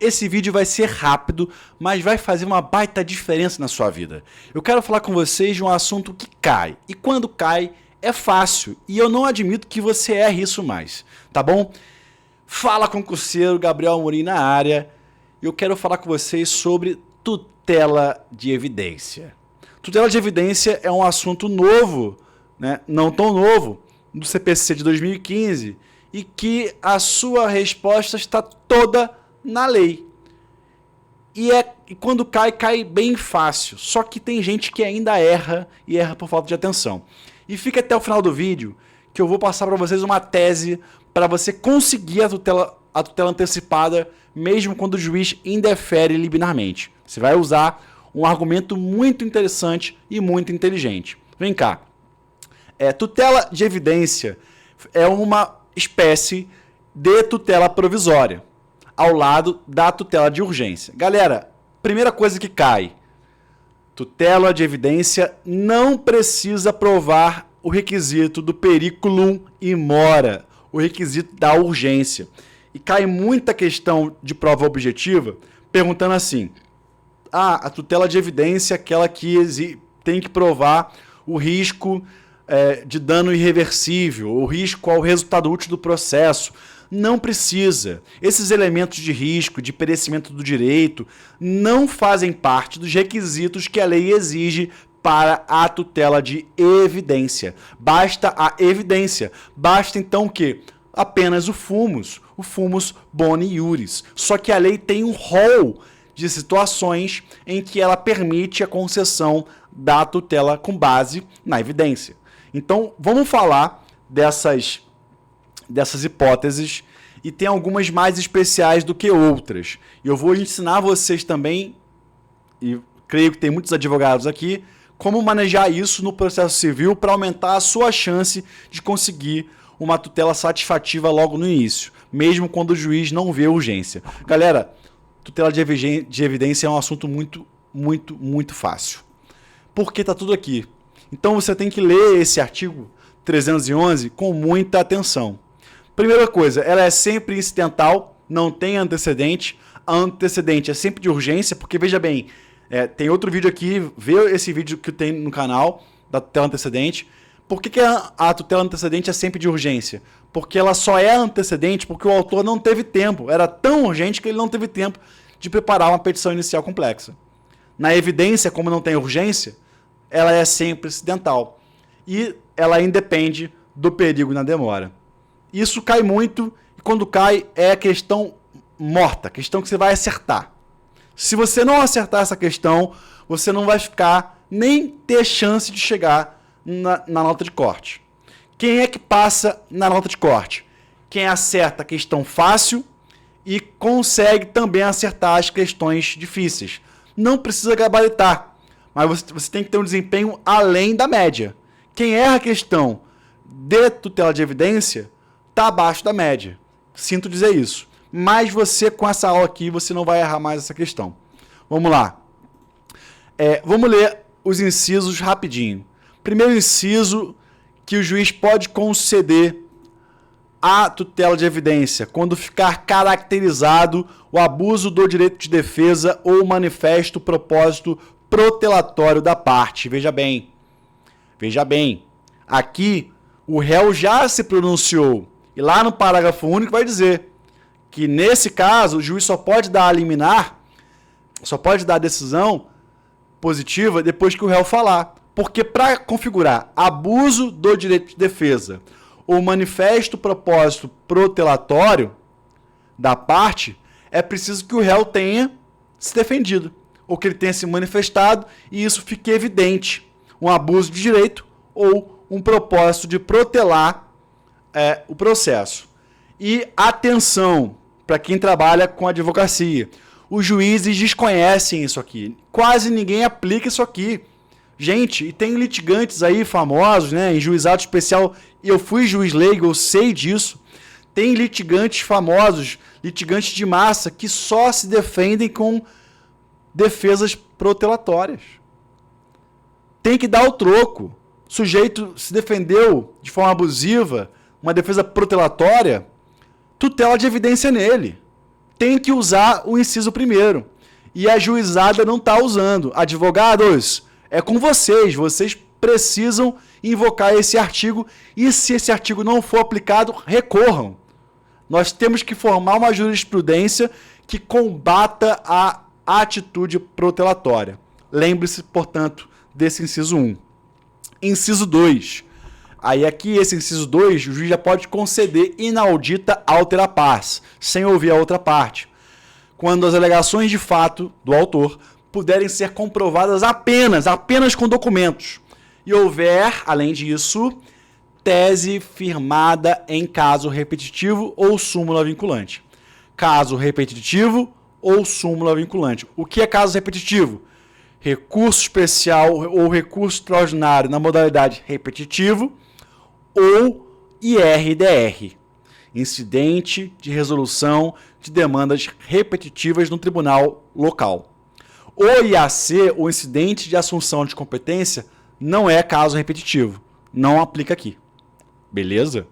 Esse vídeo vai ser rápido, mas vai fazer uma baita diferença na sua vida. Eu quero falar com vocês de um assunto que cai. E quando cai, é fácil. E eu não admito que você erre isso mais, tá bom? Fala, concurseiro, Gabriel Amorim na área. Eu quero falar com vocês sobre tutela de evidência. Tutela de evidência é um assunto novo, né? Não tão novo, do CPC de 2015, e que a sua resposta está toda na lei. E quando cai, cai bem fácil. Só que tem gente que ainda erra e erra por falta de atenção. E fica até o final do vídeo que eu vou passar para vocês uma tese para você conseguir a tutela antecipada, mesmo quando o juiz indefere liminarmente. Você vai usar um argumento muito interessante e muito inteligente. Vem cá. Tutela de evidência é uma espécie de tutela provisória, ao lado da tutela de urgência. Galera, primeira coisa que cai. Tutela de evidência não precisa provar o requisito do periculum in mora, o requisito da urgência. E cai muita questão de prova objetiva perguntando assim: a tutela de evidência é aquela que tem que provar o risco de dano irreversível, o risco ao resultado útil do processo. Não precisa. Esses elementos de risco, de perecimento do direito, não fazem parte dos requisitos que a lei exige para a tutela de evidência. Basta a evidência. Basta então o quê? Apenas o fumus boni iuris. Só que a lei tem um rol de situações em que ela permite a concessão da tutela com base na evidência. Então, vamos falar dessas hipóteses, e tem algumas mais especiais do que outras. E eu vou ensinar vocês também, e creio que tem muitos advogados aqui, como manejar isso no processo civil para aumentar a sua chance de conseguir uma tutela satisfativa logo no início, mesmo quando o juiz não vê urgência. Galera, tutela de evidência é um assunto muito fácil, porque está tudo aqui. Então você tem que ler esse artigo 311 com muita atenção. Primeira coisa, ela é sempre incidental, não tem antecedente. A antecedente é sempre de urgência, porque veja bem, tem outro vídeo aqui, vê esse vídeo que tem no canal da tutela antecedente. Por que a tutela antecedente é sempre de urgência? Porque ela só é antecedente porque o autor não teve tempo. Era tão urgente que ele não teve tempo de preparar uma petição inicial complexa. Na evidência, como não tem urgência, ela é sempre incidental. E ela independe do perigo na demora. Isso cai muito, e quando cai é questão morta, questão que você vai acertar. Se você não acertar essa questão, você não vai nem ter chance de chegar na nota de corte. Quem é que passa na nota de corte? Quem acerta a questão fácil e consegue também acertar as questões difíceis. Não precisa gabaritar, mas você tem que ter um desempenho além da média. Quem erra a questão de tutela de evidência está abaixo da média. Sinto dizer isso. Mas você, com essa aula aqui, você não vai errar mais essa questão. Vamos lá. Vamos ler os incisos rapidinho. Primeiro inciso, que o juiz pode conceder a tutela de evidência quando ficar caracterizado o abuso do direito de defesa ou o manifesto propósito protelatório da parte. Veja bem, aqui o réu já se pronunciou, e lá no parágrafo único vai dizer que nesse caso o juiz só pode dar a liminar, só pode dar a decisão positiva depois que o réu falar. Porque para configurar abuso do direito de defesa ou manifesto propósito protelatório da parte, é preciso que o réu tenha se defendido, ou que ele tenha se manifestado e isso fique evidente, um abuso de direito ou um propósito de protelar o processo. E atenção para quem trabalha com advocacia, os juízes desconhecem isso aqui, quase ninguém aplica isso aqui. Gente, e tem litigantes aí famosos, né, em juizado especial, e eu fui juiz leigo, eu sei disso. Tem litigantes famosos, litigantes de massa, que só se defendem com defesas protelatórias. Tem que dar o troco. O sujeito se defendeu de forma abusiva, uma defesa protelatória, tutela de evidência nele. tem que usar o inciso primeiro. E a juizada não está usando. Advogados, é com vocês. Vocês precisam invocar esse artigo. E se esse artigo não for aplicado, recorram. Nós temos que formar uma jurisprudência que combata a atitude protelatória. Lembre-se, portanto, desse inciso 1. Inciso 2. Aí aqui, esse inciso 2, o juiz já pode conceder inaudita altera pars, sem ouvir a outra parte, quando as alegações de fato do autor puderem ser comprovadas apenas com documentos. E houver, além disso, tese firmada em caso repetitivo ou súmula vinculante. Caso repetitivo ou súmula vinculante. O que é caso repetitivo? Recurso especial ou recurso extraordinário na modalidade repetitivo ou IRDR, incidente de resolução de demandas repetitivas no tribunal local. O IAC, o incidente de assunção de competência, não é caso repetitivo, não aplica aqui. Beleza?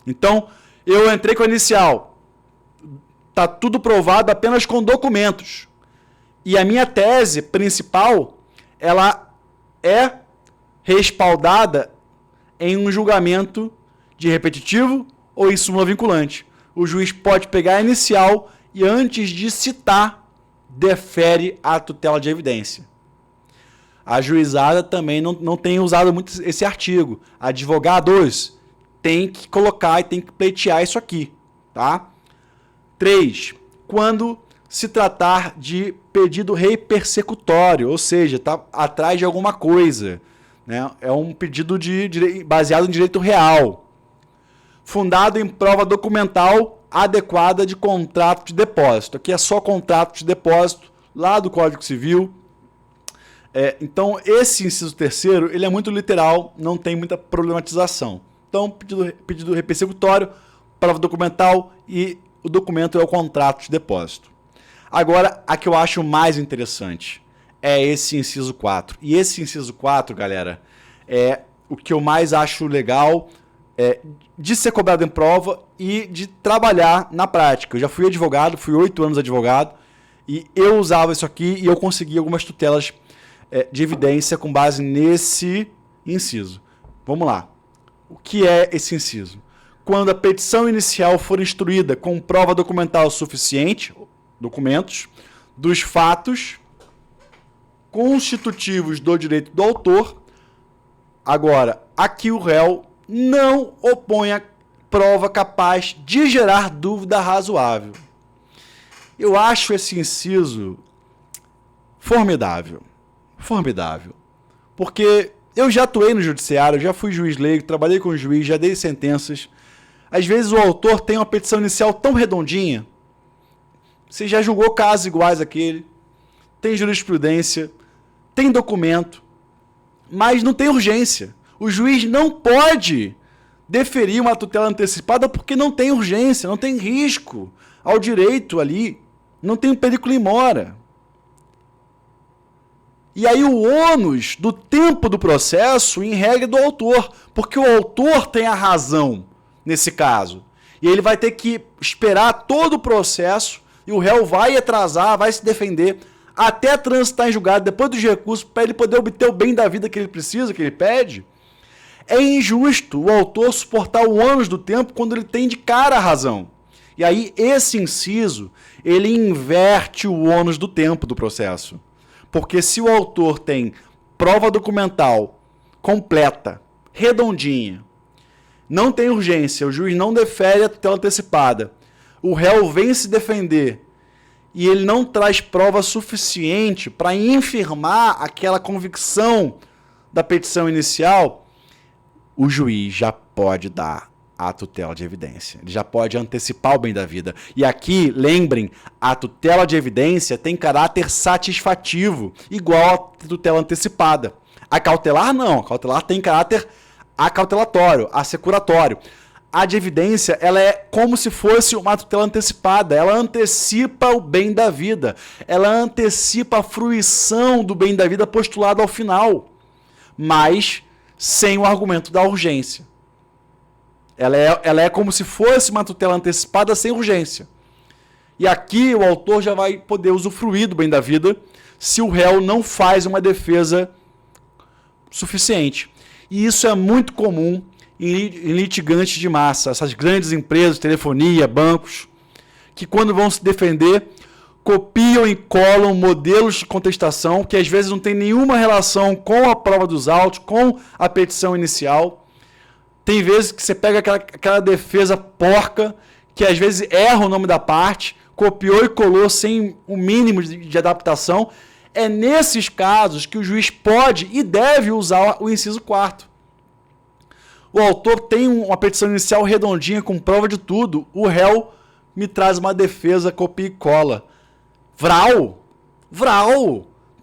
Então, eu entrei com a inicial, tá tudo provado apenas com documentos. E a minha tese principal, ela é respaldada em um julgamento de repetitivo ou em súmula vinculante. O juiz pode pegar a inicial e, antes de citar, defere a tutela de evidência. A juizada também não tem usado muito esse artigo. Advogados tem que colocar e tem que pleitear isso aqui. Tá? 3. Quando se tratar de pedido repersecutório, ou seja, está atrás de alguma coisa. Né? É um pedido baseado em direito real, fundado em prova documental adequada de contrato de depósito. Aqui é só contrato de depósito, lá do Código Civil. Então, esse inciso terceiro, ele é muito literal, não tem muita problematização. Então, pedido repersecutório, prova documental e o documento é o contrato de depósito. Agora, a que eu acho mais interessante é esse inciso 4. E esse inciso 4, galera, é o que eu mais acho legal de ser cobrado em prova e de trabalhar na prática. Eu já fui advogado, fui 8 anos advogado, e eu usava isso aqui e eu consegui algumas tutelas de evidência com base nesse inciso. Vamos lá. O que é esse inciso? Quando a petição inicial for instruída com prova documental suficiente, documentos, dos fatos constitutivos do direito do autor. Agora, aqui o réu não opõe a prova capaz de gerar dúvida razoável. Eu acho esse inciso formidável. Formidável. Porque eu já atuei no judiciário, já fui juiz leigo, trabalhei com juiz, já dei sentenças. Às vezes o autor tem uma petição inicial tão redondinha. Você já julgou casos iguais àquele, tem jurisprudência, tem documento, mas não tem urgência. O juiz não pode deferir uma tutela antecipada porque não tem urgência, não tem risco ao direito ali, não tem perigo em mora. E aí o ônus do tempo do processo, em regra, é do autor, porque o autor tem a razão nesse caso. E ele vai ter que esperar todo o processo e o réu vai atrasar, vai se defender até transitar em julgado, depois dos recursos, para ele poder obter o bem da vida que ele precisa, que ele pede. É injusto o autor suportar o ônus do tempo quando ele tem de cara a razão. E aí esse inciso, ele inverte o ônus do tempo do processo. Porque se o autor tem prova documental completa, redondinha, não tem urgência, o juiz não defere a tutela antecipada, o réu vem se defender e ele não traz prova suficiente para infirmar aquela convicção da petição inicial, o juiz já pode dar a tutela de evidência. Ele já pode antecipar o bem da vida. E aqui, lembrem, a tutela de evidência tem caráter satisfativo, igual a tutela antecipada. A cautelar não. A cautelar tem caráter acautelatório, assecuratório. A de evidência, ela é como se fosse uma tutela antecipada. Ela antecipa o bem da vida. Ela antecipa a fruição do bem da vida postulado ao final. Mas sem o argumento da urgência. Ela é como se fosse uma tutela antecipada sem urgência. E aqui o autor já vai poder usufruir do bem da vida se o réu não faz uma defesa suficiente. E isso é muito comum em litigantes de massa, essas grandes empresas, telefonia, bancos, que quando vão se defender, copiam e colam modelos de contestação que às vezes não tem nenhuma relação com a prova dos autos, com a petição inicial. Tem vezes que você pega aquela defesa porca, que às vezes erra o nome da parte, copiou e colou sem o mínimo de adaptação. É nesses casos que o juiz pode e deve usar o inciso 4º. O autor tem uma petição inicial redondinha com prova de tudo. O réu me traz uma defesa, copia e cola. Vral,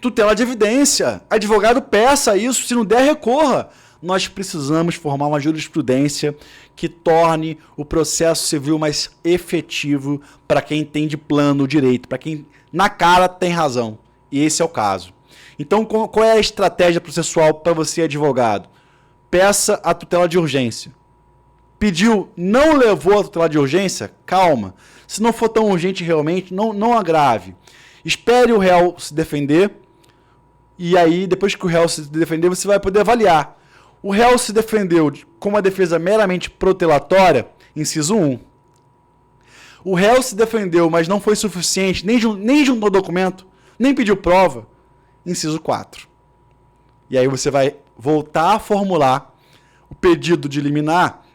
tutela de evidência. Advogado peça isso, se não der, recorra. Nós precisamos formar uma jurisprudência que torne o processo civil mais efetivo para quem entende plano direito, para quem na cara tem razão. E esse é o caso. Então, qual é a estratégia processual para você, advogado? Peça a tutela de urgência. Pediu, não levou a tutela de urgência? Calma. Se não for tão urgente realmente, não agrave. Espere o réu se defender e aí, depois que o réu se defender, você vai poder avaliar. O réu se defendeu com uma defesa meramente protelatória, inciso 1. O réu se defendeu, mas não foi suficiente, nem juntou documento, nem pediu prova, inciso 4. E aí você vai voltar a formular o pedido de liminar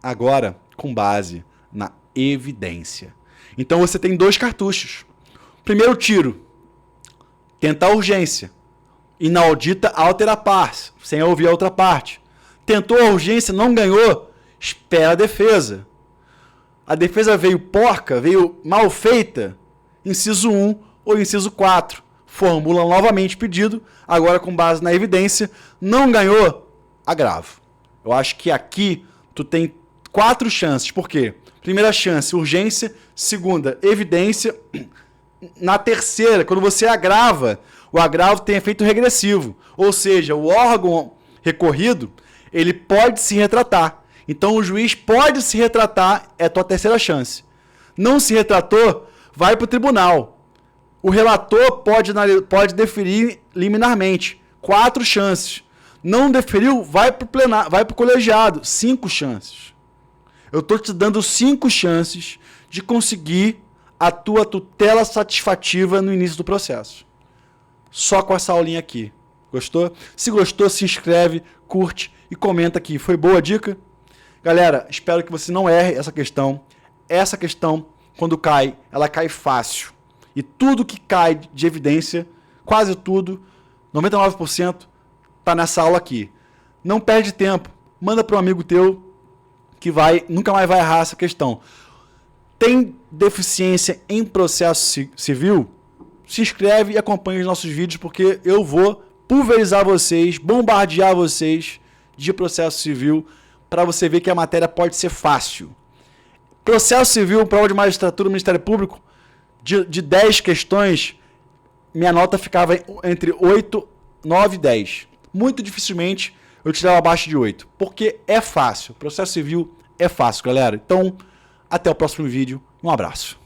agora com base na evidência. Então você tem 2 cartuchos. Primeiro tiro, tentar urgência. Inaudita altera pars, sem ouvir a outra parte. Tentou a urgência, não ganhou, espera a defesa. A defesa veio porca, veio mal feita, inciso 1 ou inciso 4. Formula novamente pedido, agora com base na evidência. Não ganhou, agravo. Eu acho que aqui tu tem 4 chances. Por quê? Primeira chance, urgência. Segunda, evidência. Na terceira, quando você agrava, o agravo tem efeito regressivo. Ou seja, o órgão recorrido, ele pode se retratar. Então o juiz pode se retratar, é a tua terceira chance. Não se retratou, vai para o tribunal. O relator pode deferir liminarmente. 4 chances. Não deferiu, vai para o plenário, vai para o colegiado. 5 chances. Eu estou te dando 5 chances de conseguir a tua tutela satisfativa no início do processo. Só com essa aulinha aqui. Gostou? Se gostou, se inscreve, curte e comenta aqui. Foi boa a dica? Galera, espero que você não erre essa questão. Essa questão, quando cai, ela cai fácil. E tudo que cai de evidência, quase tudo, 99%, está nessa aula aqui. Não perde tempo. Manda para um amigo teu que nunca mais vai errar essa questão. Tem deficiência em processo civil? Se inscreve e acompanhe os nossos vídeos, porque eu vou pulverizar vocês, bombardear vocês de processo civil, para você ver que a matéria pode ser fácil. Processo civil, prova de magistratura do Ministério Público, de 10 questões, minha nota ficava entre 8, 9 e 10. Muito dificilmente eu tirava abaixo de 8, porque é fácil. Processo civil é fácil, galera. Então, até o próximo vídeo. Um abraço.